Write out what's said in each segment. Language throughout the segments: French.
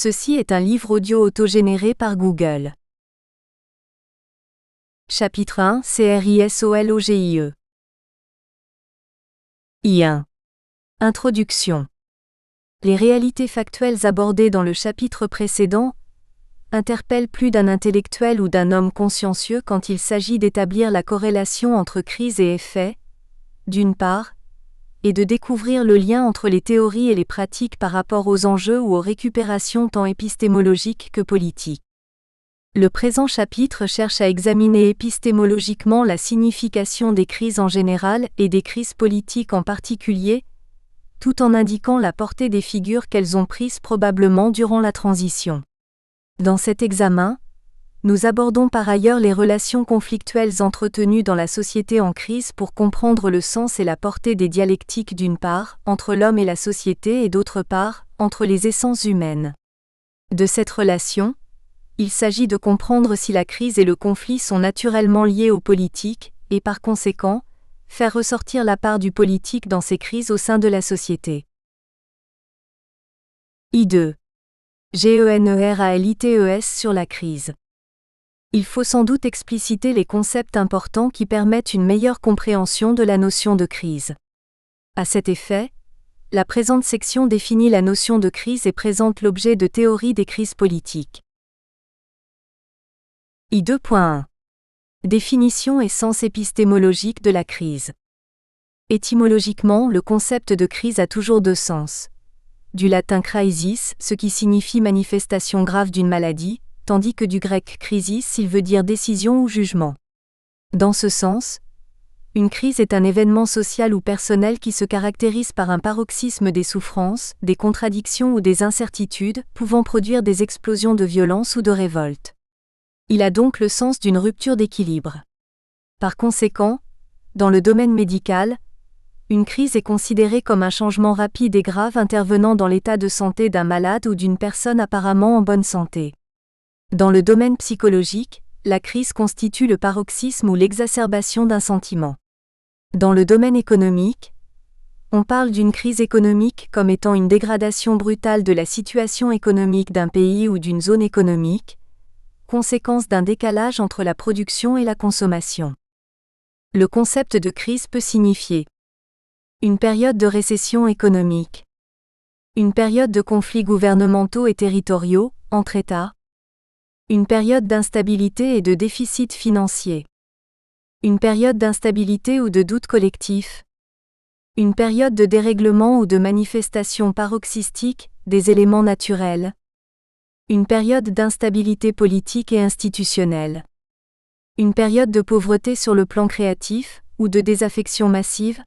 Ceci est un livre audio autogénéré par Google. Chapitre 1 CRISOLOGIE I1. Introduction. Les réalités factuelles abordées dans le chapitre précédent interpellent plus d'un intellectuel ou d'un homme consciencieux quand il s'agit d'établir la corrélation entre crise et effet, d'une part, et de découvrir le lien entre les théories et les pratiques par rapport aux enjeux ou aux récupérations tant épistémologiques que politiques. Le présent chapitre cherche à examiner épistémologiquement la signification des crises en général et des crises politiques en particulier, tout en indiquant la portée des figures qu'elles ont prises probablement durant la transition. Dans cet examen, nous abordons par ailleurs les relations conflictuelles entretenues dans la société en crise pour comprendre le sens et la portée des dialectiques d'une part, entre l'homme et la société et d'autre part, entre les essences humaines. De cette relation, il s'agit de comprendre si la crise et le conflit sont naturellement liés aux politiques, et par conséquent, faire ressortir la part du politique dans ces crises au sein de la société. I2. GENERALITES sur la crise. Il faut sans doute expliciter les concepts importants qui permettent une meilleure compréhension de la notion de crise. À cet effet, la présente section définit la notion de crise et présente l'objet de théorie des crises politiques. I2.1. Définition et sens épistémologique de la crise. Étymologiquement, le concept de crise a toujours deux sens. Du latin crisis, ce qui signifie manifestation grave d'une maladie, tandis que du grec krisis, il veut dire décision ou jugement. Dans ce sens, une crise est un événement social ou personnel qui se caractérise par un paroxysme des souffrances, des contradictions ou des incertitudes, pouvant produire des explosions de violence ou de révolte. Il a donc le sens d'une rupture d'équilibre. Par conséquent, dans le domaine médical, une crise est considérée comme un changement rapide et grave intervenant dans l'état de santé d'un malade ou d'une personne apparemment en bonne santé. Dans le domaine psychologique, la crise constitue le paroxysme ou l'exacerbation d'un sentiment. Dans le domaine économique, on parle d'une crise économique comme étant une dégradation brutale de la situation économique d'un pays ou d'une zone économique, conséquence d'un décalage entre la production et la consommation. Le concept de crise peut signifier une période de récession économique, une période de conflits gouvernementaux et territoriaux, entre États, une période d'instabilité et de déficit financier, une période d'instabilité ou de doute collectif, une période de dérèglement ou de manifestation paroxystique des éléments naturels, une période d'instabilité politique et institutionnelle, une période de pauvreté sur le plan créatif ou de désaffection massive,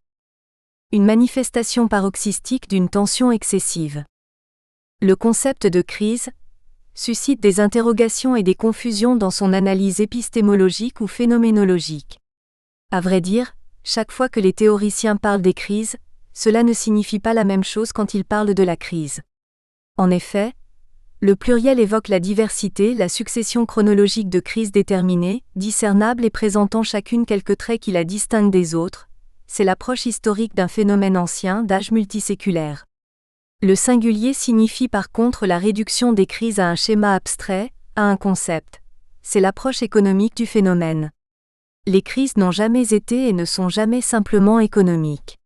une manifestation paroxystique d'une tension excessive. Le concept de crise suscite des interrogations et des confusions dans son analyse épistémologique ou phénoménologique. À vrai dire, chaque fois que les théoriciens parlent des crises, cela ne signifie pas la même chose quand ils parlent de la crise. En effet, le pluriel évoque la diversité, la succession chronologique de crises déterminées, discernables et présentant chacune quelques traits qui la distinguent des autres. C'est l'approche historique d'un phénomène ancien d'âge multiséculaire. Le singulier signifie par contre la réduction des crises à un schéma abstrait, à un concept. C'est l'approche économique du phénomène. Les crises n'ont jamais été et ne sont jamais simplement économiques.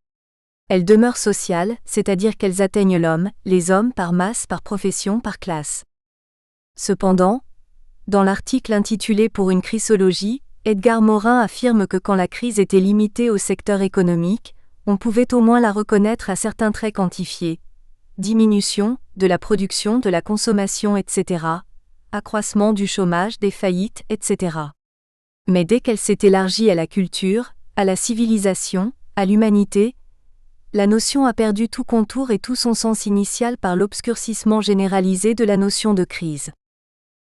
Elles demeurent sociales, c'est-à-dire qu'elles atteignent l'homme, les hommes par masse, par profession, par classe. Cependant, dans l'article intitulé Pour une crisologie, Edgar Morin affirme que quand la crise était limitée au secteur économique, on pouvait au moins la reconnaître à certains traits quantifiés. Diminution de la production, de la consommation, etc. Accroissement du chômage, des faillites, etc. Mais dès qu'elle s'est élargie à la culture, à la civilisation, à l'humanité, la notion a perdu tout contour et tout son sens initial par l'obscurcissement généralisé de la notion de crise.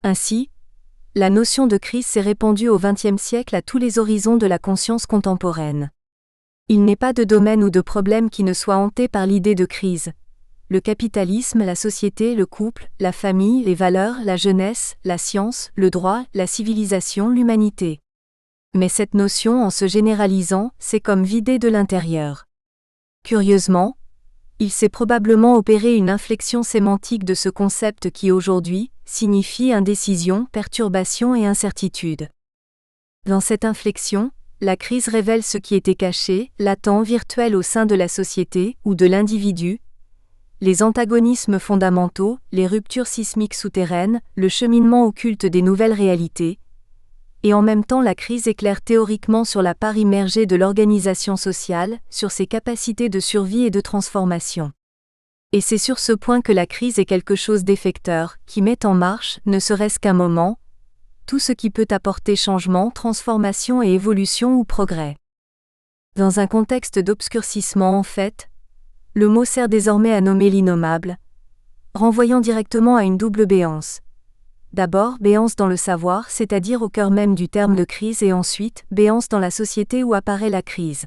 Ainsi, la notion de crise s'est répandue au XXe siècle à tous les horizons de la conscience contemporaine. Il n'est pas de domaine ou de problème qui ne soit hanté par l'idée de crise. Le capitalisme, la société, le couple, la famille, les valeurs, la jeunesse, la science, le droit, la civilisation, l'humanité. Mais cette notion, en se généralisant, s'est comme vidée de l'intérieur. Curieusement, il s'est probablement opéré une inflexion sémantique de ce concept qui aujourd'hui signifie indécision, perturbation et incertitude. Dans cette inflexion, la crise révèle ce qui était caché, latent, virtuel au sein de la société ou de l'individu, les antagonismes fondamentaux, les ruptures sismiques souterraines, le cheminement occulte des nouvelles réalités, et en même temps la crise éclaire théoriquement sur la part immergée de l'organisation sociale, sur ses capacités de survie et de transformation. Et c'est sur ce point que la crise est quelque chose d'effecteur, qui met en marche, ne serait-ce qu'un moment, tout ce qui peut apporter changement, transformation et évolution ou progrès. Dans un contexte d'obscurcissement en fait, le mot sert désormais à nommer l'innommable, renvoyant directement à une double béance. D'abord, béance dans le savoir, c'est-à-dire au cœur même du terme de crise, et ensuite, béance dans la société où apparaît la crise.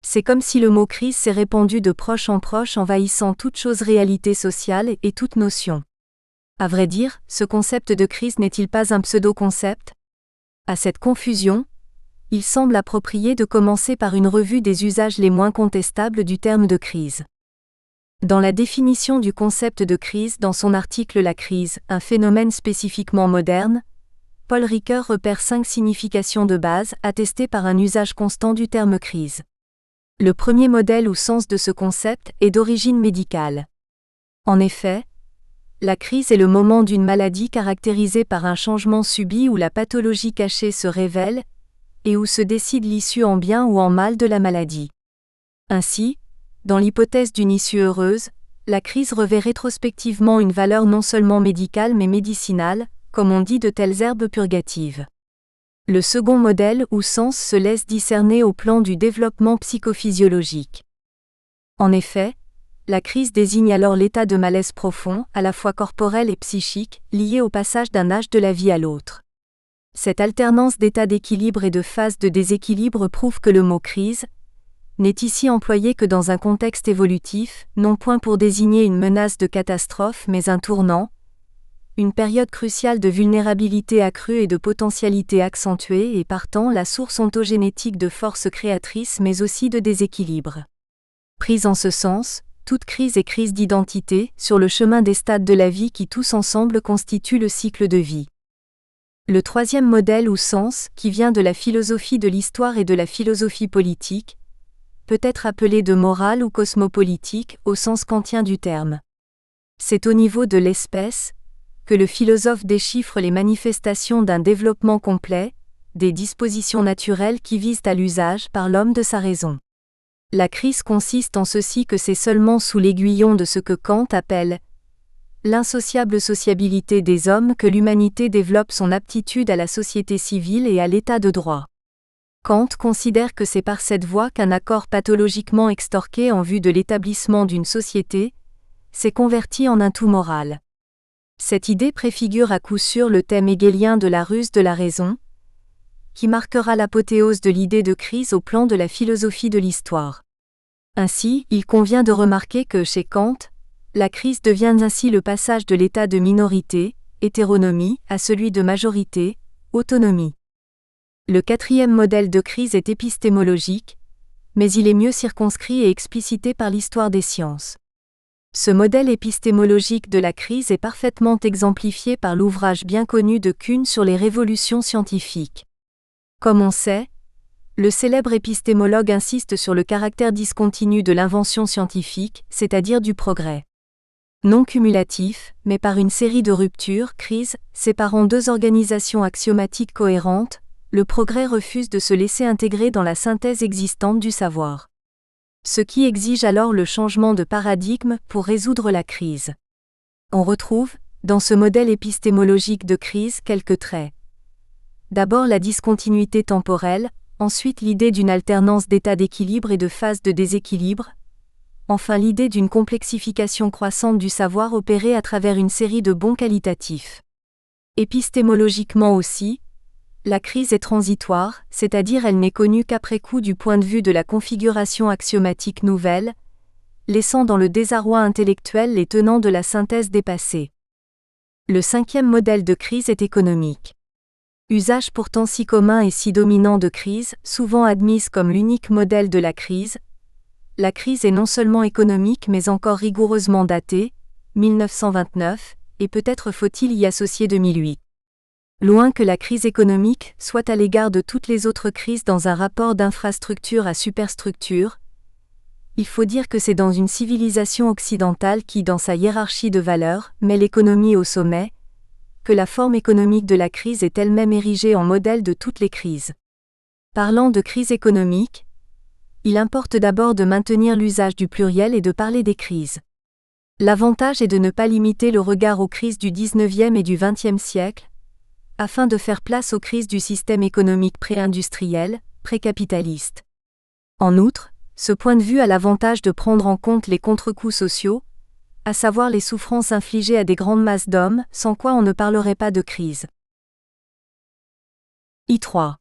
C'est comme si le mot crise s'est répandu de proche en proche, envahissant toute chose réalité sociale et toute notion. À vrai dire, ce concept de crise n'est-il pas un pseudo-concept ? À cette confusion, il semble approprié de commencer par une revue des usages les moins contestables du terme de crise. Dans la définition du concept de crise dans son article La crise, un phénomène spécifiquement moderne, Paul Ricoeur repère 5 significations de base attestées par un usage constant du terme crise. Le premier modèle ou sens de ce concept est d'origine médicale. En effet, la crise est le moment d'une maladie caractérisée par un changement subi où la pathologie cachée se révèle et où se décide l'issue en bien ou en mal de la maladie. Ainsi, dans l'hypothèse d'une issue heureuse, la crise revêt rétrospectivement une valeur non seulement médicale mais médicinale, comme on dit de telles herbes purgatives. Le second modèle ou sens se laisse discerner au plan du développement psychophysiologique. En effet, la crise désigne alors l'état de malaise profond, à la fois corporel et psychique, lié au passage d'un âge de la vie à l'autre. Cette alternance d'états d'équilibre et de phases de déséquilibre prouve que le mot crise n'est ici employé que dans un contexte évolutif, non point pour désigner une menace de catastrophe mais un tournant, une période cruciale de vulnérabilité accrue et de potentialité accentuée et partant la source ontogénétique de force créatrice mais aussi de déséquilibre. Prise en ce sens, toute crise est crise d'identité, sur le chemin des stades de la vie qui tous ensemble constituent le cycle de vie. Le troisième modèle ou sens, qui vient de la philosophie de l'histoire et de la philosophie politique, peut être appelé de morale ou cosmopolitique au sens kantien du terme. C'est au niveau de l'espèce que le philosophe déchiffre les manifestations d'un développement complet, des dispositions naturelles qui visent à l'usage par l'homme de sa raison. La crise consiste en ceci que c'est seulement sous l'aiguillon de ce que Kant appelle l'insociable sociabilité des hommes que l'humanité développe son aptitude à la société civile et à l'état de droit. Kant considère que c'est par cette voie qu'un accord pathologiquement extorqué en vue de l'établissement d'une société s'est converti en un tout moral. Cette idée préfigure à coup sûr le thème hegelien de la ruse de la raison, qui marquera l'apothéose de l'idée de crise au plan de la philosophie de l'histoire. Ainsi, il convient de remarquer que, chez Kant, la crise devient ainsi le passage de l'état de minorité, hétéronomie, à celui de majorité, autonomie. Le quatrième modèle de crise est épistémologique, mais il est mieux circonscrit et explicité par l'histoire des sciences. Ce modèle épistémologique de la crise est parfaitement exemplifié par l'ouvrage bien connu de Kuhn sur les révolutions scientifiques. Comme on sait, le célèbre épistémologue insiste sur le caractère discontinu de l'invention scientifique, c'est-à-dire du progrès. Non cumulatif, mais par une série de ruptures, crises, séparant deux organisations axiomatiques cohérentes, le progrès refuse de se laisser intégrer dans la synthèse existante du savoir. Ce qui exige alors le changement de paradigme pour résoudre la crise. On retrouve, dans ce modèle épistémologique de crise, quelques traits. D'abord la discontinuité temporelle, ensuite l'idée d'une alternance d'états d'équilibre et de phases de déséquilibre, enfin l'idée d'une complexification croissante du savoir opérée à travers une série de bons qualitatifs. Épistémologiquement aussi, la crise est transitoire, c'est-à-dire elle n'est connue qu'après coup du point de vue de la configuration axiomatique nouvelle, laissant dans le désarroi intellectuel les tenants de la synthèse dépassée. Le cinquième modèle de crise est économique. Usage pourtant si commun et si dominant de crise, souvent admise comme l'unique modèle de la crise, la crise est non seulement économique mais encore rigoureusement datée, 1929, et peut-être faut-il y associer 2008. Loin que la crise économique soit à l'égard de toutes les autres crises dans un rapport d'infrastructure à superstructure, il faut dire que c'est dans une civilisation occidentale qui, dans sa hiérarchie de valeurs, met l'économie au sommet, que la forme économique de la crise est elle-même érigée en modèle de toutes les crises. Parlant de crise économique, il importe d'abord de maintenir l'usage du pluriel et de parler des crises. L'avantage est de ne pas limiter le regard aux crises du XIXe et du XXe siècle, afin de faire place aux crises du système économique pré-industriel, pré-capitaliste. En outre, ce point de vue a l'avantage de prendre en compte les contre-coups sociaux, à savoir les souffrances infligées à des grandes masses d'hommes, sans quoi on ne parlerait pas de crise. I3.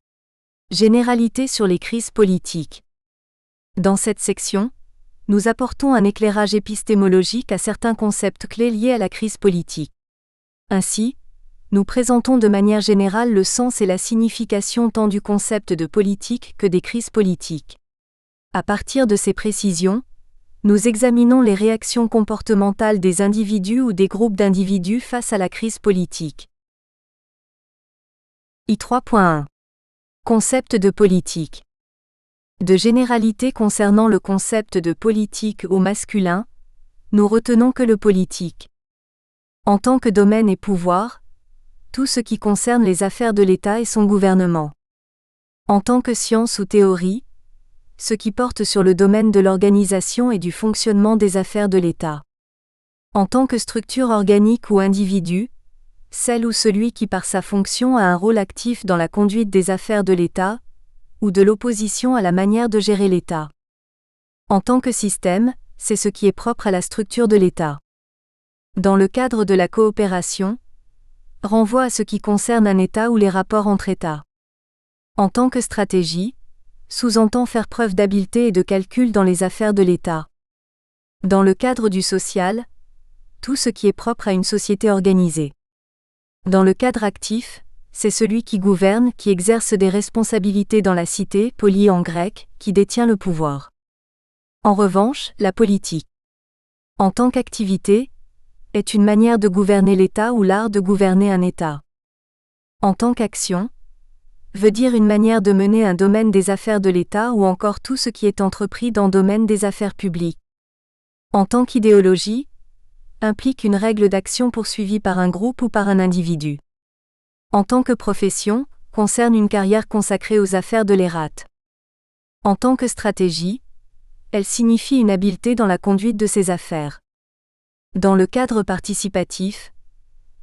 Généralité sur les crises politiques. Dans cette section, nous apportons un éclairage épistémologique à certains concepts clés liés à la crise politique. Ainsi, nous présentons de manière générale le sens et la signification tant du concept de politique que des crises politiques. À partir de ces précisions, nous examinons les réactions comportementales des individus ou des groupes d'individus face à la crise politique. I3.1. Concept de politique. De généralité concernant le concept de politique au masculin, nous retenons que le politique, en tant que domaine et pouvoir, tout ce qui concerne les affaires de l'État et son gouvernement. En tant que science ou théorie, ce qui porte sur le domaine de l'organisation et du fonctionnement des affaires de l'État. En tant que structure organique ou individu, celle ou celui qui par sa fonction a un rôle actif dans la conduite des affaires de l'État, ou de l'opposition à la manière de gérer l'État. En tant que système, c'est ce qui est propre à la structure de l'État. Dans le cadre de la coopération, renvoie à ce qui concerne un État ou les rapports entre États. En tant que stratégie, sous-entend faire preuve d'habileté et de calcul dans les affaires de l'État. Dans le cadre du social, tout ce qui est propre à une société organisée. Dans le cadre actif, c'est celui qui gouverne, qui exerce des responsabilités dans la cité, poli en grec, qui détient le pouvoir. En revanche, la politique, en tant qu'activité, est une manière de gouverner l'État ou l'art de gouverner un État. En tant qu'action, veut dire une manière de mener un domaine des affaires de l'État ou encore tout ce qui est entrepris dans le domaine des affaires publiques. En tant qu'idéologie, implique une règle d'action poursuivie par un groupe ou par un individu. En tant que profession, concerne une carrière consacrée aux affaires de l'État. En tant que stratégie, elle signifie une habileté dans la conduite de ses affaires. Dans le cadre participatif,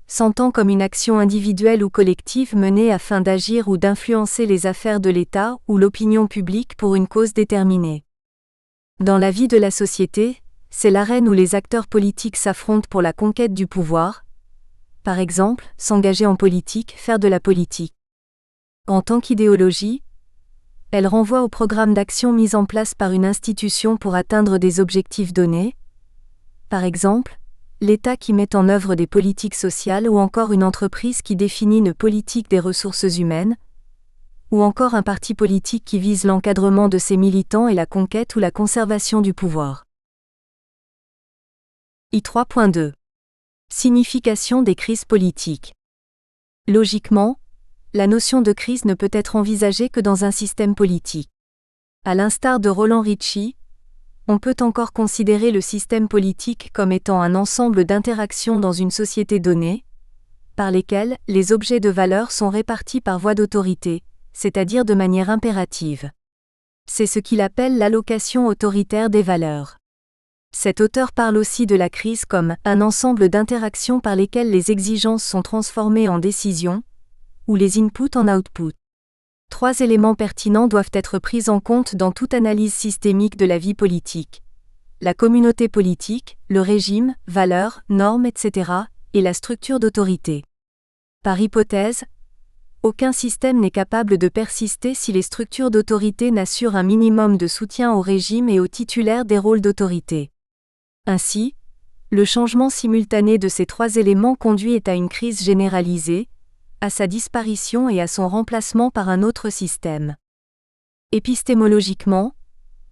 s'entend comme une action individuelle ou collective menée afin d'agir ou d'influencer les affaires de l'État ou l'opinion publique pour une cause déterminée. Dans la vie de la société, c'est l'arène où les acteurs politiques s'affrontent pour la conquête du pouvoir, par exemple, s'engager en politique, faire de la politique. En tant qu'idéologie, elle renvoie au programme d'action mis en place par une institution pour atteindre des objectifs donnés, par exemple, l'État qui met en œuvre des politiques sociales ou encore une entreprise qui définit une politique des ressources humaines, ou encore un parti politique qui vise l'encadrement de ses militants et la conquête ou la conservation du pouvoir. I3.2. Signification des crises politiques. Logiquement, la notion de crise ne peut être envisagée que dans un système politique. À l'instar de Roland Ritchie, on peut encore considérer le système politique comme étant un ensemble d'interactions dans une société donnée, par lesquelles les objets de valeur sont répartis par voie d'autorité, c'est-à-dire de manière impérative. C'est ce qu'il appelle l'allocation autoritaire des valeurs. Cet auteur parle aussi de la crise comme un ensemble d'interactions par lesquelles les exigences sont transformées en décisions, ou les inputs en outputs. 3 éléments pertinents doivent être pris en compte dans toute analyse systémique de la vie politique. La communauté politique, le régime, valeurs, normes, etc., et la structure d'autorité. Par hypothèse, aucun système n'est capable de persister si les structures d'autorité n'assurent un minimum de soutien au régime et aux titulaires des rôles d'autorité. Ainsi, le changement simultané de ces 3 éléments conduit à une crise généralisée, à sa disparition et à son remplacement par un autre système. Épistémologiquement,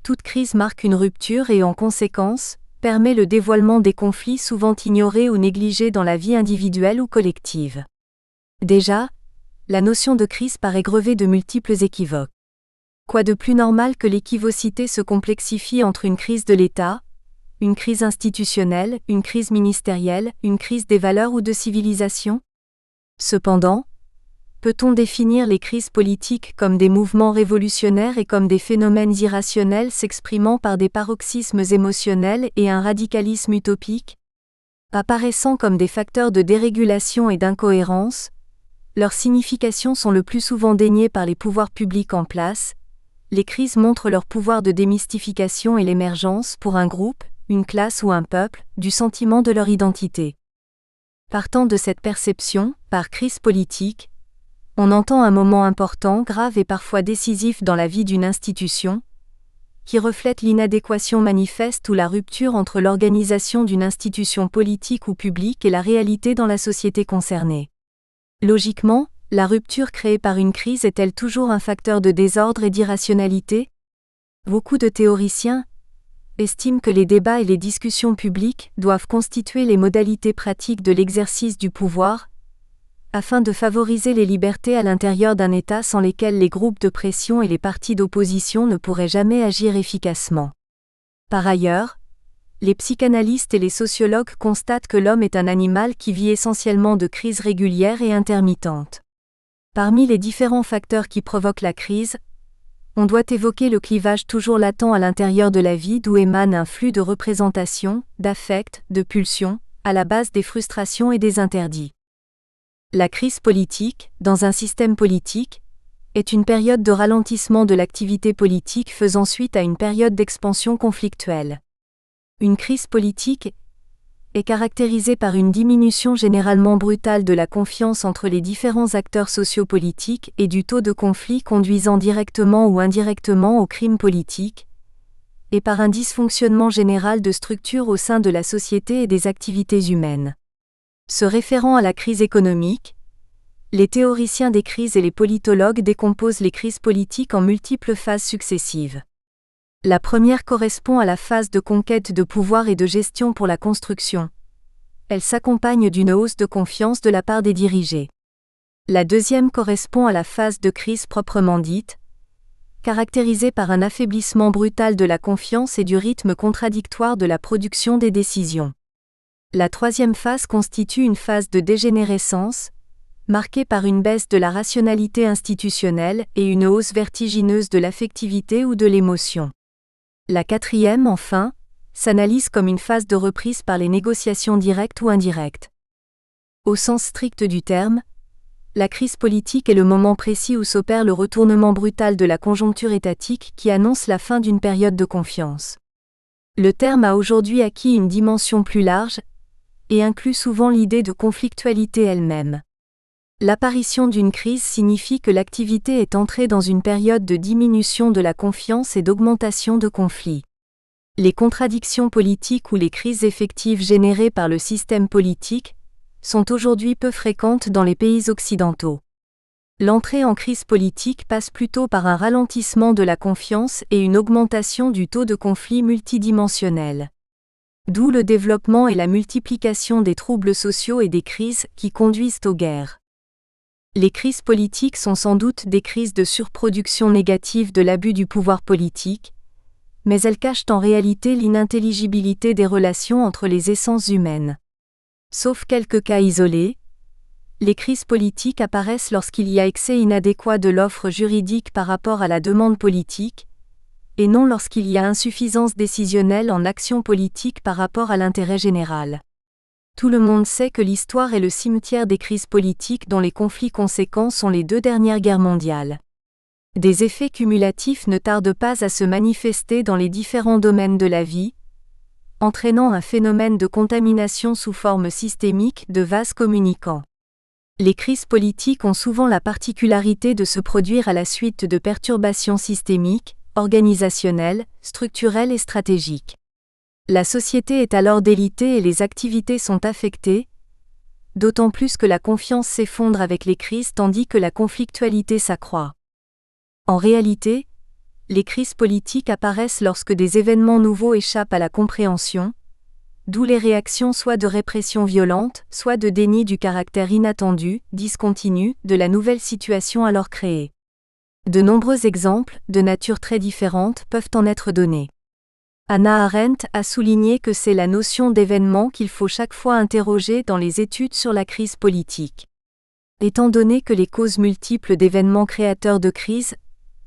Toute crise marque une rupture et en conséquence, permet le dévoilement des conflits souvent ignorés ou négligés dans la vie individuelle ou collective. Déjà, la notion de crise paraît grevée de multiples équivoques. Quoi de plus normal que l'équivocité se complexifie entre une crise de l'État, une crise institutionnelle, une crise ministérielle, une crise des valeurs ou de civilisation ? Cependant, peut-on définir les crises politiques comme des mouvements révolutionnaires et comme des phénomènes irrationnels s'exprimant par des paroxysmes émotionnels et un radicalisme utopique ? Apparaissant comme des facteurs de dérégulation et d'incohérence, leurs significations sont le plus souvent déniées par les pouvoirs publics en place. Les crises montrent leur pouvoir de démystification et l'émergence, pour un groupe, une classe ou un peuple, du sentiment de leur identité. Partant de cette perception, par crise politique, on entend un moment important, grave et parfois décisif dans la vie d'une institution, qui reflète l'inadéquation manifeste ou la rupture entre l'organisation d'une institution politique ou publique et la réalité dans la société concernée. Logiquement, la rupture créée par une crise est-elle toujours un facteur de désordre et d'irrationalité ? Beaucoup de théoriciens estiment que les débats et les discussions publiques doivent constituer les modalités pratiques de l'exercice du pouvoir, afin de favoriser les libertés à l'intérieur d'un État sans lesquelles les groupes de pression et les partis d'opposition ne pourraient jamais agir efficacement. Par ailleurs, les psychanalystes et les sociologues constatent que l'homme est un animal qui vit essentiellement de crises régulières et intermittentes. Parmi les différents facteurs qui provoquent la crise, on doit évoquer le clivage toujours latent à l'intérieur de la vie d'où émane un flux de représentations, d'affects, de pulsions, à la base des frustrations et des interdits. La crise politique, dans un système politique, est une période de ralentissement de l'activité politique faisant suite à une période d'expansion conflictuelle. Une crise politique est caractérisée par une diminution généralement brutale de la confiance entre les différents acteurs sociopolitiques et du taux de conflit conduisant directement ou indirectement au crime politique, et par un dysfonctionnement général de structures au sein de la société et des activités humaines. Se référant à la crise économique, les théoriciens des crises et les politologues décomposent les crises politiques en multiples phases successives. La première correspond à la phase de conquête de pouvoir et de gestion pour la construction. Elle s'accompagne d'une hausse de confiance de la part des dirigés. La deuxième correspond à la phase de crise proprement dite, caractérisée par un affaiblissement brutal de la confiance et du rythme contradictoire de la production des décisions. La troisième phase constitue une phase de dégénérescence, marquée par une baisse de la rationalité institutionnelle et une hausse vertigineuse de l'affectivité ou de l'émotion. La quatrième, enfin, s'analyse comme une phase de reprise par les négociations directes ou indirectes. Au sens strict du terme, la crise politique est le moment précis où s'opère le retournement brutal de la conjoncture étatique qui annonce la fin d'une période de confiance. Le terme a aujourd'hui acquis une dimension plus large, et inclut souvent l'idée de conflictualité elle-même. L'apparition d'une crise signifie que l'activité est entrée dans une période de diminution de la confiance et d'augmentation de conflits. Les contradictions politiques ou les crises effectives générées par le système politique sont aujourd'hui peu fréquentes dans les pays occidentaux. L'entrée en crise politique passe plutôt par un ralentissement de la confiance et une augmentation du taux de conflits multidimensionnels. D'où le développement et la multiplication des troubles sociaux et des crises qui conduisent aux guerres. Les crises politiques sont sans doute des crises de surproduction négative de l'abus du pouvoir politique, mais elles cachent en réalité l'inintelligibilité des relations entre les essences humaines. Sauf quelques cas isolés, les crises politiques apparaissent lorsqu'il y a excès inadéquat de l'offre juridique par rapport à la demande politique, et non lorsqu'il y a insuffisance décisionnelle en action politique par rapport à l'intérêt général. Tout le monde sait que l'histoire est le cimetière des crises politiques dont les conflits conséquents sont les 2 dernières guerres mondiales. Des effets cumulatifs ne tardent pas à se manifester dans les différents domaines de la vie, entraînant un phénomène de contamination sous forme systémique de vases communicants. Les crises politiques ont souvent la particularité de se produire à la suite de perturbations systémiques, organisationnelles, structurelles et stratégiques. La société est alors délitée et les activités sont affectées, d'autant plus que la confiance s'effondre avec les crises tandis que la conflictualité s'accroît. En réalité, les crises politiques apparaissent lorsque des événements nouveaux échappent à la compréhension, d'où les réactions soit de répression violente, soit de déni du caractère inattendu, discontinu, de la nouvelle situation alors créée. De nombreux exemples, de nature très différente, peuvent en être donnés. Hannah Arendt a souligné que c'est la notion d'événement qu'il faut chaque fois interroger dans les études sur la crise politique. Étant donné que les causes multiples d'événements créateurs de crise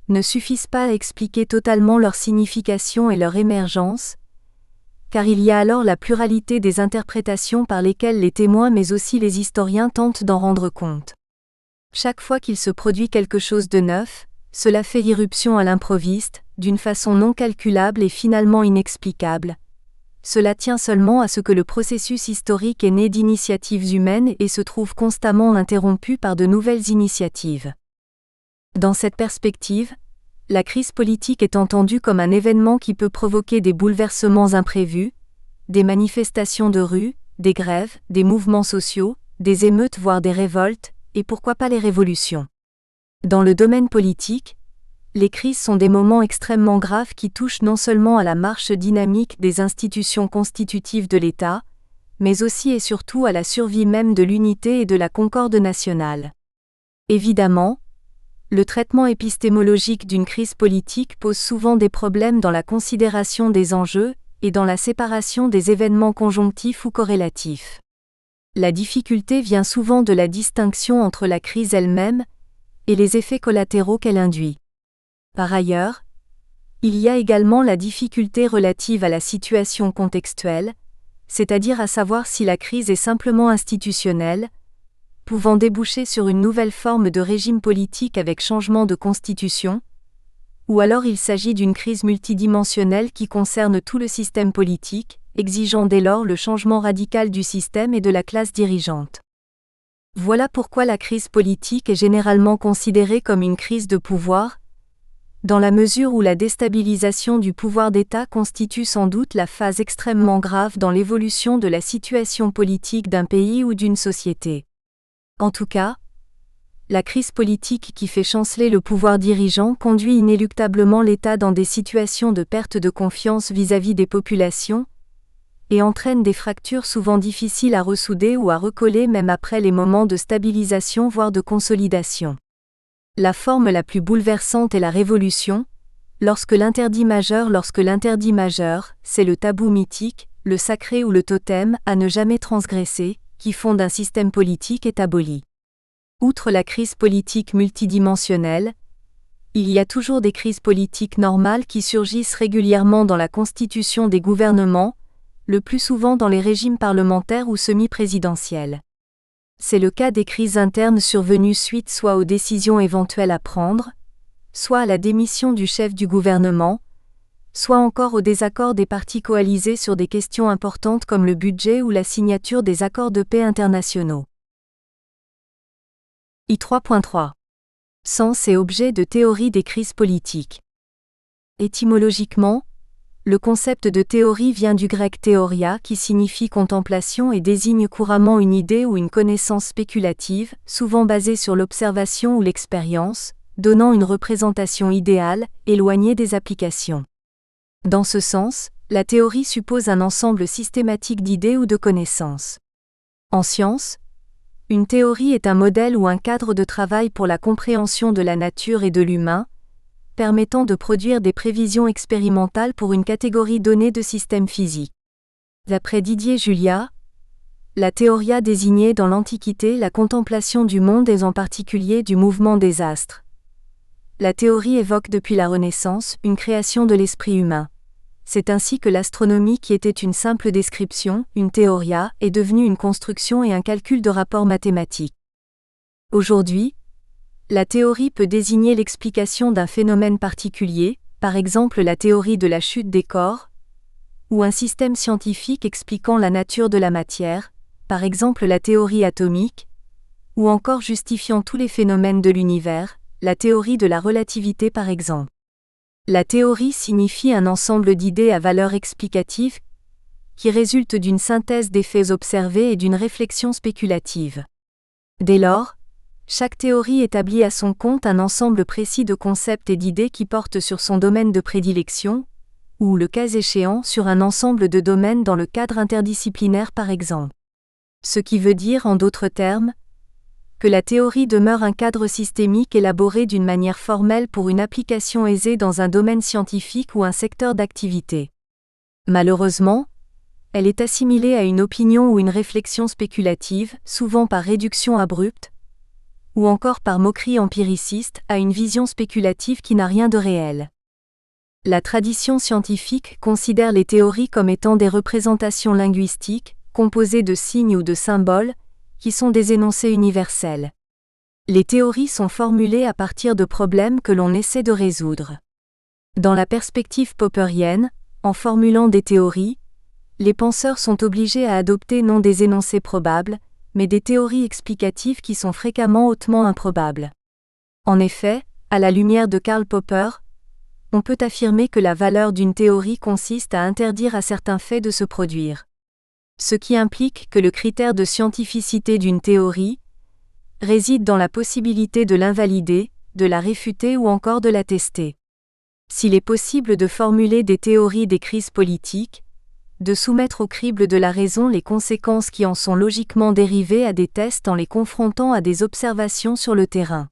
ne suffisent pas à expliquer totalement leur signification et leur émergence, car il y a alors la pluralité des interprétations par lesquelles les témoins mais aussi les historiens tentent d'en rendre compte. Chaque fois qu'il se produit quelque chose de neuf, cela fait irruption à l'improviste, d'une façon non calculable et finalement inexplicable. Cela tient seulement à ce que le processus historique est né d'initiatives humaines et se trouve constamment interrompu par de nouvelles initiatives. Dans cette perspective, la crise politique est entendue comme un événement qui peut provoquer des bouleversements imprévus, des manifestations de rue, des grèves, des mouvements sociaux, des émeutes voire des révoltes, et pourquoi pas les révolutions. Dans le domaine politique, les crises sont des moments extrêmement graves qui touchent non seulement à la marche dynamique des institutions constitutives de l'État, mais aussi et surtout à la survie même de l'unité et de la concorde nationale. Évidemment, le traitement épistémologique d'une crise politique pose souvent des problèmes dans la considération des enjeux et dans la séparation des événements conjonctifs ou corrélatifs. La difficulté vient souvent de la distinction entre la crise elle-même et les effets collatéraux qu'elle induit. Par ailleurs, il y a également la difficulté relative à la situation contextuelle, c'est-à-dire à savoir si la crise est simplement institutionnelle, pouvant déboucher sur une nouvelle forme de régime politique avec changement de constitution, ou alors il s'agit d'une crise multidimensionnelle qui concerne tout le système politique, exigeant dès lors le changement radical du système et de la classe dirigeante. Voilà pourquoi la crise politique est généralement considérée comme une crise de pouvoir, dans la mesure où la déstabilisation du pouvoir d'État constitue sans doute la phase extrêmement grave dans l'évolution de la situation politique d'un pays ou d'une société. En tout cas, la crise politique qui fait chanceler le pouvoir dirigeant conduit inéluctablement l'État dans des situations de perte de confiance vis-à-vis des populations, et entraîne des fractures souvent difficiles à ressouder ou à recoller même après les moments de stabilisation voire de consolidation. La forme la plus bouleversante est la révolution, lorsque l'interdit majeur, c'est le tabou mythique, le sacré ou le totem à ne jamais transgresser, qui fonde un système politique est aboli. Outre la crise politique multidimensionnelle, il y a toujours des crises politiques normales qui surgissent régulièrement dans la constitution des gouvernements, le plus souvent dans les régimes parlementaires ou semi-présidentiels. C'est le cas des crises internes survenues suite soit aux décisions éventuelles à prendre, soit à la démission du chef du gouvernement, soit encore au désaccord des partis coalisés sur des questions importantes comme le budget ou la signature des accords de paix internationaux. I3.3. Sens et objet de théorie des crises politiques. Étymologiquement, le concept de théorie vient du grec théoria qui signifie contemplation et désigne couramment une idée ou une connaissance spéculative, souvent basée sur l'observation ou l'expérience, donnant une représentation idéale, éloignée des applications. Dans ce sens, la théorie suppose un ensemble systématique d'idées ou de connaissances. En science, une théorie est un modèle ou un cadre de travail pour la compréhension de la nature et de l'humain, permettant de produire des prévisions expérimentales pour une catégorie donnée de systèmes physiques. D'après Didier Juliat, la théoria désignait dans l'Antiquité la contemplation du monde et en particulier du mouvement des astres. La théorie évoque depuis la Renaissance une création de l'esprit humain. C'est ainsi que l'astronomie qui était une simple description, une théoria, est devenue une construction et un calcul de rapports mathématiques. Aujourd'hui, la théorie peut désigner l'explication d'un phénomène particulier, par exemple la théorie de la chute des corps, ou un système scientifique expliquant la nature de la matière, par exemple la théorie atomique, ou encore justifiant tous les phénomènes de l'univers, la théorie de la relativité par exemple. La théorie signifie un ensemble d'idées à valeur explicative qui résulte d'une synthèse des faits observés et d'une réflexion spéculative. Dès lors, Chaque théorie établit à son compte un ensemble précis de concepts et d'idées qui portent sur son domaine de prédilection, ou, le cas échéant, sur un ensemble de domaines dans le cadre interdisciplinaire par exemple. Ce qui veut dire, en d'autres termes, que la théorie demeure un cadre systémique élaboré d'une manière formelle pour une application aisée dans un domaine scientifique ou un secteur d'activité. Malheureusement, elle est assimilée à une opinion ou une réflexion spéculative, souvent par réduction abrupte, ou encore par moquerie empiriciste, à une vision spéculative qui n'a rien de réel. La tradition scientifique considère les théories comme étant des représentations linguistiques, composées de signes ou de symboles, qui sont des énoncés universels. Les théories sont formulées à partir de problèmes que l'on essaie de résoudre. Dans la perspective popperienne, en formulant des théories, les penseurs sont obligés à adopter non des énoncés probables, mais des théories explicatives qui sont fréquemment hautement improbables. En effet, à la lumière de Karl Popper, on peut affirmer que la valeur d'une théorie consiste à interdire à certains faits de se produire. Ce qui implique que le critère de scientificité d'une théorie réside dans la possibilité de l'invalider, de la réfuter ou encore de la tester. S'il est possible de formuler des théories des crises politiques, de soumettre au crible de la raison les conséquences qui en sont logiquement dérivées à des tests en les confrontant à des observations sur le terrain.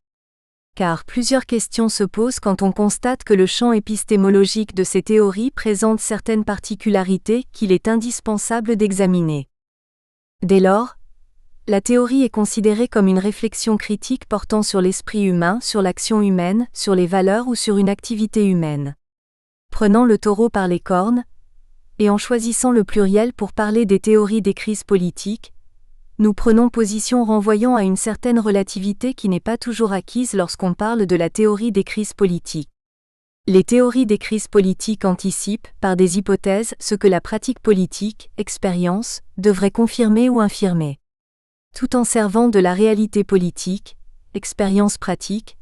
Car plusieurs questions se posent quand on constate que le champ épistémologique de ces théories présente certaines particularités qu'il est indispensable d'examiner. Dès lors, la théorie est considérée comme une réflexion critique portant sur l'esprit humain, sur l'action humaine, sur les valeurs ou sur une activité humaine. Prenant le taureau par les cornes, et en choisissant le pluriel pour parler des théories des crises politiques, nous prenons position renvoyant à une certaine relativité qui n'est pas toujours acquise lorsqu'on parle de la théorie des crises politiques. Les théories des crises politiques anticipent, par des hypothèses, ce que la pratique politique, expérience, devrait confirmer ou infirmer. Tout en servant de la réalité politique, expérience pratique,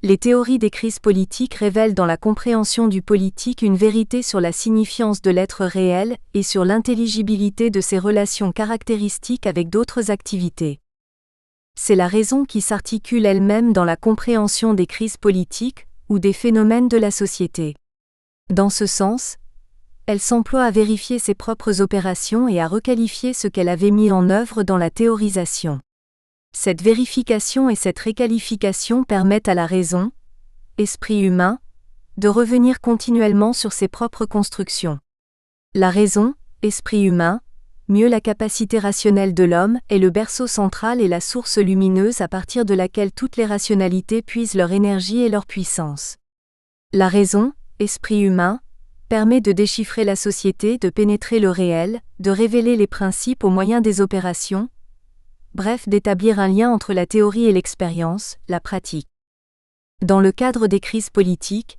les théories des crises politiques révèlent dans la compréhension du politique une vérité sur la signifiance de l'être réel et sur l'intelligibilité de ses relations caractéristiques avec d'autres activités. C'est la raison qui s'articule elle-même dans la compréhension des crises politiques ou des phénomènes de la société. Dans ce sens, elle s'emploie à vérifier ses propres opérations et à requalifier ce qu'elle avait mis en œuvre dans la théorisation. Cette vérification et cette réqualification permettent à la raison, esprit humain, de revenir continuellement sur ses propres constructions. La raison, esprit humain, mieux la capacité rationnelle de l'homme, est le berceau central et la source lumineuse à partir de laquelle toutes les rationalités puisent leur énergie et leur puissance. La raison, esprit humain, permet de déchiffrer la société, de pénétrer le réel, de révéler les principes au moyen des opérations, bref d'établir un lien entre la théorie et l'expérience, la pratique. Dans le cadre des crises politiques,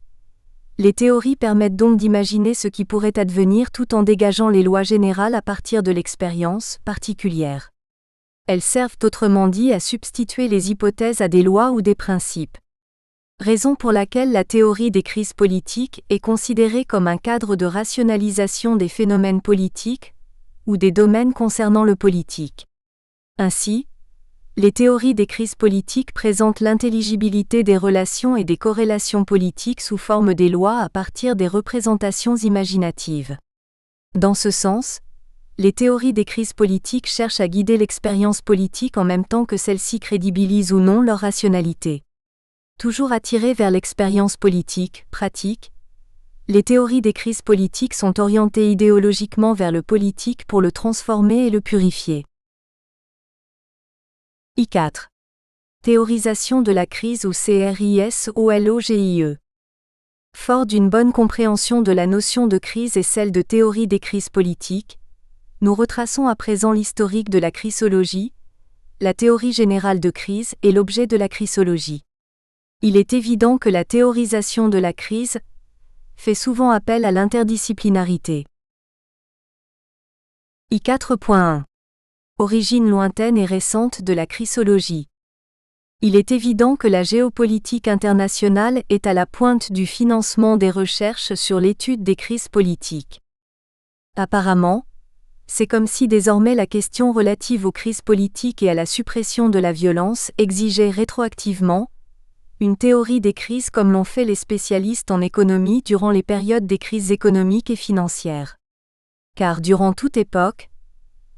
les théories permettent donc d'imaginer ce qui pourrait advenir tout en dégageant les lois générales à partir de l'expérience particulière. Elles servent autrement dit à substituer les hypothèses à des lois ou des principes. Raison pour laquelle la théorie des crises politiques est considérée comme un cadre de rationalisation des phénomènes politiques ou des domaines concernant le politique. Ainsi, les théories des crises politiques présentent l'intelligibilité des relations et des corrélations politiques sous forme des lois à partir des représentations imaginatives. Dans ce sens, les théories des crises politiques cherchent à guider l'expérience politique en même temps que celle-ci crédibilise ou non leur rationalité. Toujours attirées vers l'expérience politique, pratique, les théories des crises politiques sont orientées idéologiquement vers le politique pour le transformer et le purifier. I4. Théorisation de la crise ou CRISOLOGIE. Fort d'une bonne compréhension de la notion de crise et celle de théorie des crises politiques, nous retraçons à présent l'historique de la crisologie, la théorie générale de crise et l'objet de la crisologie. Il est évident que la théorisation de la crise fait souvent appel à l'interdisciplinarité. I4.1. Origine lointaine et récente de la crisologie. Il est évident que la géopolitique internationale est à la pointe du financement des recherches sur l'étude des crises politiques. Apparemment, C'est comme si désormais la question relative aux crises politiques et à la suppression de la violence exigeait rétroactivement une théorie des crises comme l'ont fait les spécialistes en économie durant les périodes des crises économiques et financières. Car durant toute époque,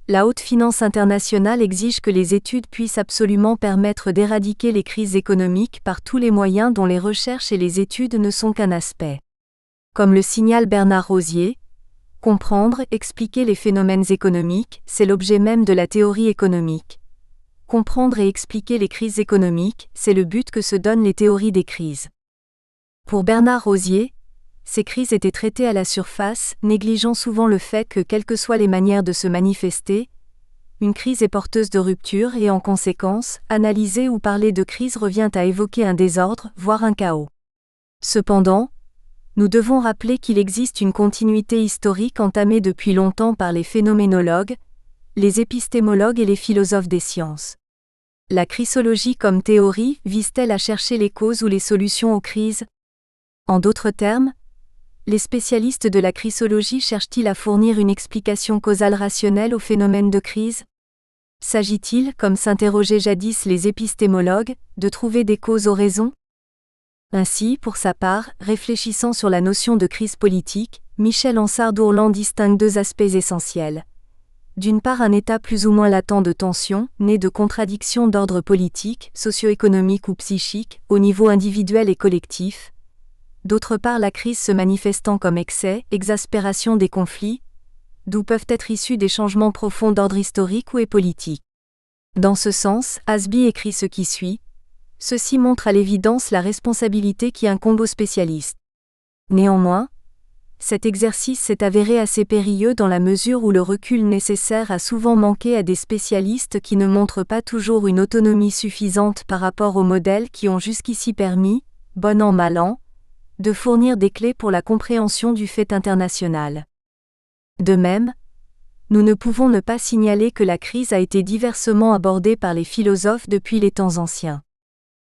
la haute finance internationale exige que les études puissent absolument permettre d'éradiquer les crises économiques par tous les moyens dont les recherches et les études ne sont qu'un aspect. Comme le signale Bernard Rosier, comprendre, expliquer les phénomènes économiques, c'est l'objet même de la théorie économique. Comprendre et expliquer les crises économiques, c'est le but que se donnent les théories des crises. Pour Bernard Rosier, ces crises étaient traitées à la surface, négligeant souvent le fait que, quelles que soient les manières de se manifester, une crise est porteuse de rupture et en conséquence, analyser ou parler de crise revient à évoquer un désordre, voire un chaos. Cependant, nous devons rappeler qu'il existe une continuité historique entamée depuis longtemps par les phénoménologues, les épistémologues et les philosophes des sciences. La crisologie comme théorie vise-t-elle à chercher les causes ou les solutions aux crises ? En d'autres termes, les spécialistes de la crisologie cherchent-ils à fournir une explication causale rationnelle aux phénomènes de crise ? S'agit-il, comme s'interrogeaient jadis les épistémologues, de trouver des causes aux raisons ? Ainsi, pour sa part, réfléchissant sur la notion de crise politique, Michel Ansart-Dourlan distingue deux aspects essentiels. D'une part, un état plus ou moins latent de tension, né de contradictions d'ordre politique, socio-économique ou psychique, au niveau individuel et collectif. D'autre part, la crise se manifestant comme excès, exaspération des conflits, d'où peuvent être issus des changements profonds d'ordre historique ou politique. Dans ce sens, Hasby écrit ce qui suit. Ceci montre à l'évidence la responsabilité qui incombe aux spécialistes. Néanmoins, cet exercice s'est avéré assez périlleux dans la mesure où le recul nécessaire a souvent manqué à des spécialistes qui ne montrent pas toujours une autonomie suffisante par rapport aux modèles qui ont jusqu'ici permis, bon an mal an, de fournir des clés pour la compréhension du fait international. De même, nous ne pouvons ne pas signaler que la crise a été diversement abordée par les philosophes depuis les temps anciens.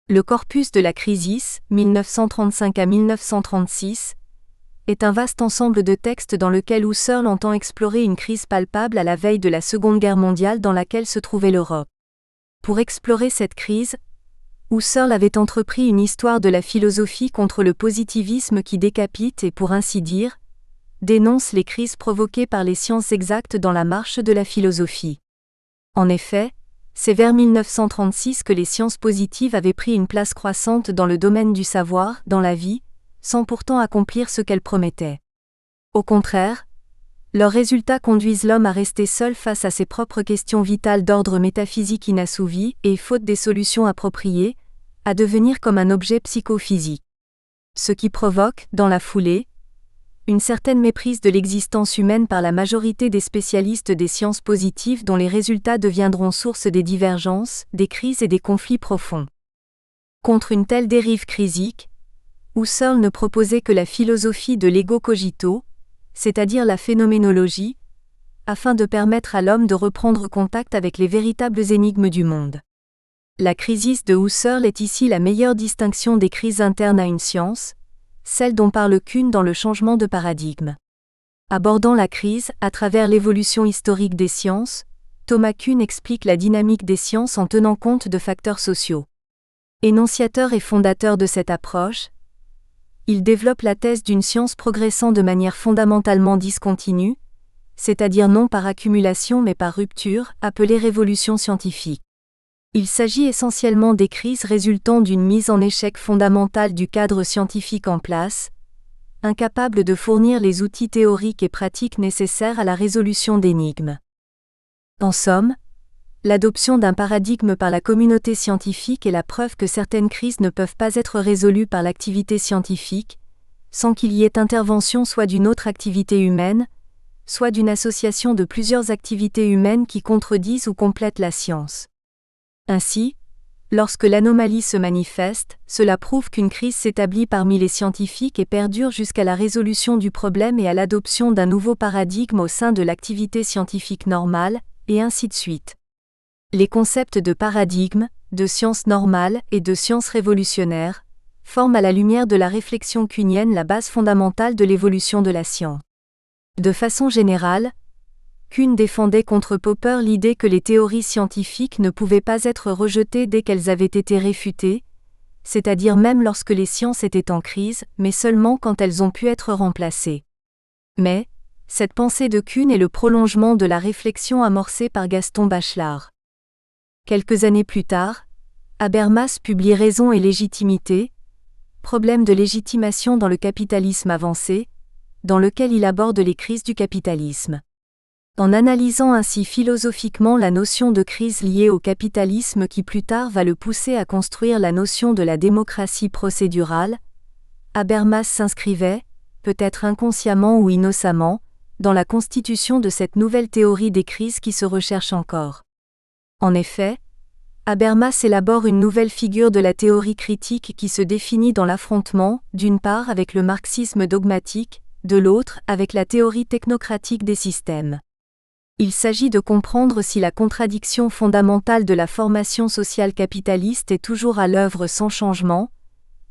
Le corpus de la Crisis, 1935 à 1936, est un vaste ensemble de textes dans lequel Husserl entend explorer une crise palpable à la veille de la Seconde Guerre mondiale dans laquelle se trouvait l'Europe. Pour explorer cette crise, Husserl avait entrepris une histoire de la philosophie contre le positivisme qui décapite et, pour ainsi dire, dénonce les crises provoquées par les sciences exactes dans la marche de la philosophie. En effet, c'est vers 1936 que les sciences positives avaient pris une place croissante dans le domaine du savoir, dans la vie, sans pourtant accomplir ce qu'elles promettaient. Au contraire, leurs résultats conduisent l'homme à rester seul face à ses propres questions vitales d'ordre métaphysique inassouvies et, faute des solutions appropriées, à devenir comme un objet psychophysique. Ce qui provoque, dans la foulée, une certaine méprise de l'existence humaine par la majorité des spécialistes des sciences positives dont les résultats deviendront source des divergences, des crises et des conflits profonds. Contre une telle dérive crisique, Husserl ne proposait que la philosophie de l'ego cogito, c'est-à-dire la phénoménologie, afin de permettre à l'homme de reprendre contact avec les véritables énigmes du monde. La crisis de Husserl est ici la meilleure distinction des crises internes à une science, celle dont parle Kuhn dans le changement de paradigme. Abordant la crise à travers l'évolution historique des sciences, Thomas Kuhn explique la dynamique des sciences en tenant compte de facteurs sociaux. Énonciateur et fondateur de cette approche, il développe la thèse d'une science progressant de manière fondamentalement discontinue, c'est-à-dire non par accumulation mais par rupture, appelée révolution scientifique. Il s'agit essentiellement des crises résultant d'une mise en échec fondamentale du cadre scientifique en place, incapable de fournir les outils théoriques et pratiques nécessaires à la résolution d'énigmes. En somme, l'adoption d'un paradigme par la communauté scientifique est la preuve que certaines crises ne peuvent pas être résolues par l'activité scientifique, sans qu'il y ait intervention soit d'une autre activité humaine, soit d'une association de plusieurs activités humaines qui contredisent ou complètent la science. Ainsi, lorsque l'anomalie se manifeste, cela prouve qu'une crise s'établit parmi les scientifiques et perdure jusqu'à la résolution du problème et à l'adoption d'un nouveau paradigme au sein de l'activité scientifique normale, et ainsi de suite. Les concepts de paradigme, de science normale et de science révolutionnaire forment à la lumière de la réflexion kuhnienne la base fondamentale de l'évolution de la science. De façon générale, Kuhn défendait contre Popper l'idée que les théories scientifiques ne pouvaient pas être rejetées dès qu'elles avaient été réfutées, c'est-à-dire même lorsque les sciences étaient en crise, mais seulement quand elles ont pu être remplacées. Mais, cette pensée de Kuhn est le prolongement de la réflexion amorcée par Gaston Bachelard. Quelques années plus tard, Habermas publie Raison et légitimité, problème de légitimation dans le capitalisme avancé, dans lequel il aborde les crises du capitalisme. En analysant ainsi philosophiquement la notion de crise liée au capitalisme qui plus tard va le pousser à construire la notion de la démocratie procédurale, Habermas s'inscrivait, peut-être inconsciemment ou innocemment, dans la constitution de cette nouvelle théorie des crises qui se recherche encore. En effet, Habermas élabore une nouvelle figure de la théorie critique qui se définit dans l'affrontement, d'une part avec le marxisme dogmatique, de l'autre avec la théorie technocratique des systèmes. Il s'agit de comprendre si la contradiction fondamentale de la formation sociale capitaliste est toujours à l'œuvre sans changement,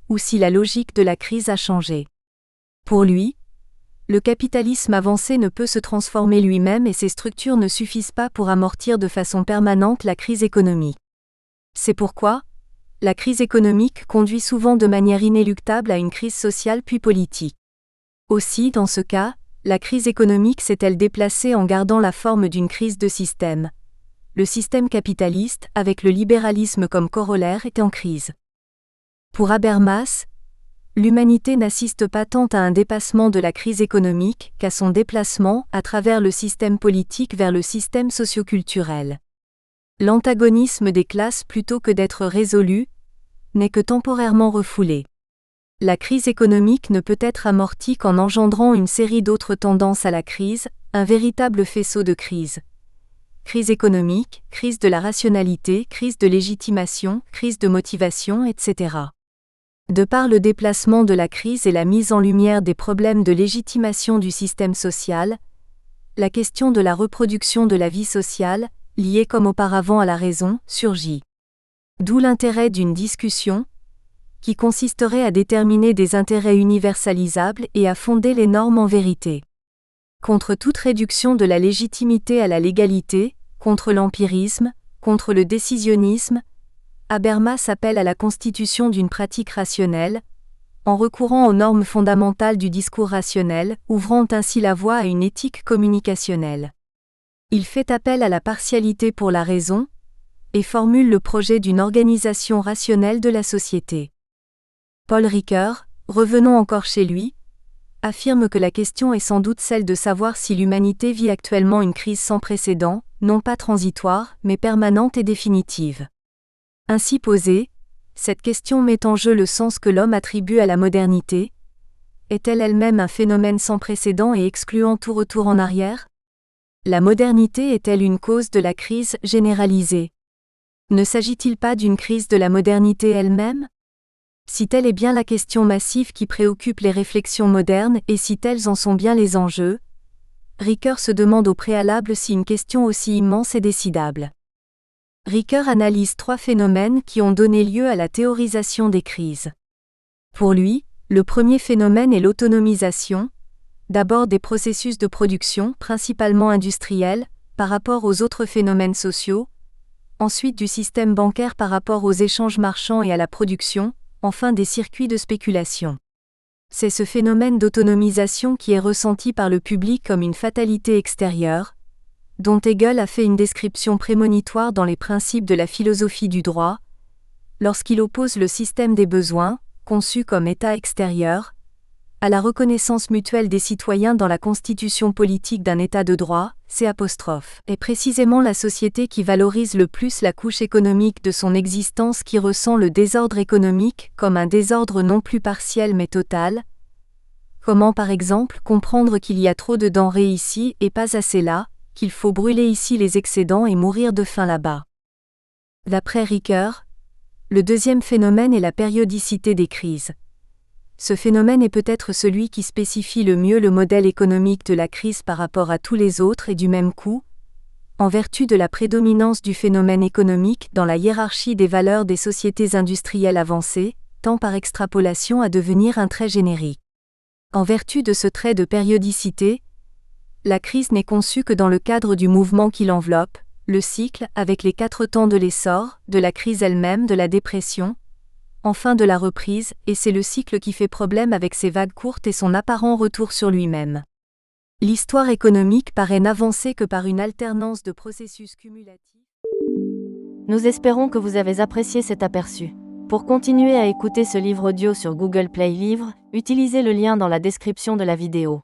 ou si la logique de la crise a changé. Pour lui, le capitalisme avancé ne peut se transformer lui-même et ses structures ne suffisent pas pour amortir de façon permanente la crise économique. C'est pourquoi, la crise économique conduit souvent de manière inéluctable à une crise sociale puis politique. Aussi, dans ce cas, la crise économique s'est-elle déplacée en gardant la forme d'une crise de système. Le système capitaliste, avec le libéralisme comme corollaire, est en crise. Pour Habermas, l'humanité n'assiste pas tant à un dépassement de la crise économique qu'à son déplacement à travers le système politique vers le système socioculturel. L'antagonisme des classes plutôt que d'être résolu, n'est que temporairement refoulé. La crise économique ne peut être amortie qu'en engendrant une série d'autres tendances à la crise, un véritable faisceau de crises. Crise économique, crise de la rationalité, crise de légitimation, crise de motivation, etc. De par le déplacement de la crise et la mise en lumière des problèmes de légitimation du système social, la question de la reproduction de la vie sociale, liée comme auparavant à la raison, surgit. D'où l'intérêt d'une discussion, qui consisterait à déterminer des intérêts universalisables et à fonder les normes en vérité. Contre toute réduction de la légitimité à la légalité, contre l'empirisme, contre le décisionnisme, Habermas appelle à la constitution d'une pratique rationnelle, en recourant aux normes fondamentales du discours rationnel, ouvrant ainsi la voie à une éthique communicationnelle. Il fait appel à la partialité pour la raison, et formule le projet d'une organisation rationnelle de la société. Paul Ricoeur, revenons encore chez lui, affirme que la question est sans doute celle de savoir si l'humanité vit actuellement une crise sans précédent, non pas transitoire, mais permanente et définitive. Ainsi posée, cette question met en jeu le sens que l'homme attribue à la modernité. Est-elle elle-même un phénomène sans précédent et excluant tout retour en arrière ? La modernité est-elle une cause de la crise généralisée ? Ne s'agit-il pas d'une crise de la modernité elle-même ? Si telle est bien la question massive qui préoccupe les réflexions modernes et si tels en sont bien les enjeux, Ricoeur se demande au préalable si une question aussi immense est décidable. Ricoeur analyse 3 phénomènes qui ont donné lieu à la théorisation des crises. Pour lui, le premier phénomène est l'autonomisation, d'abord des processus de production, principalement industriels, par rapport aux autres phénomènes sociaux, ensuite du système bancaire par rapport aux échanges marchands et à la production, enfin des circuits de spéculation. C'est ce phénomène d'autonomisation qui est ressenti par le public comme une fatalité extérieure, dont Hegel a fait une description prémonitoire dans les principes de la philosophie du droit, lorsqu'il oppose le système des besoins, conçu comme état extérieur, à la reconnaissance mutuelle des citoyens dans la constitution politique d'un état de droit, est précisément la société qui valorise le plus la couche économique de son existence qui ressent le désordre économique comme un désordre non plus partiel mais total. Comment par exemple comprendre qu'il y a trop de denrées ici et pas assez là, qu'il faut brûler ici les excédents et mourir de faim là-bas. D'après Ricoeur, le deuxième phénomène est la périodicité des crises. Ce phénomène est peut-être celui qui spécifie le mieux le modèle économique de la crise par rapport à tous les autres et du même coup, en vertu de la prédominance du phénomène économique dans la hiérarchie des valeurs des sociétés industrielles avancées, tend par extrapolation à devenir un trait générique. En vertu de ce trait de périodicité, La crise n'est conçue que dans le cadre du mouvement qui l'enveloppe, le cycle, avec les 4 temps de l'essor, de la crise elle-même, de la dépression, enfin de la reprise, et c'est le cycle qui fait problème avec ses vagues courtes et son apparent retour sur lui-même. L'histoire économique paraît n'avancer que par une alternance de processus cumulatifs. Nous espérons que vous avez apprécié cet aperçu. Pour continuer à écouter ce livre audio sur Google Play Livres, utilisez le lien dans la description de la vidéo.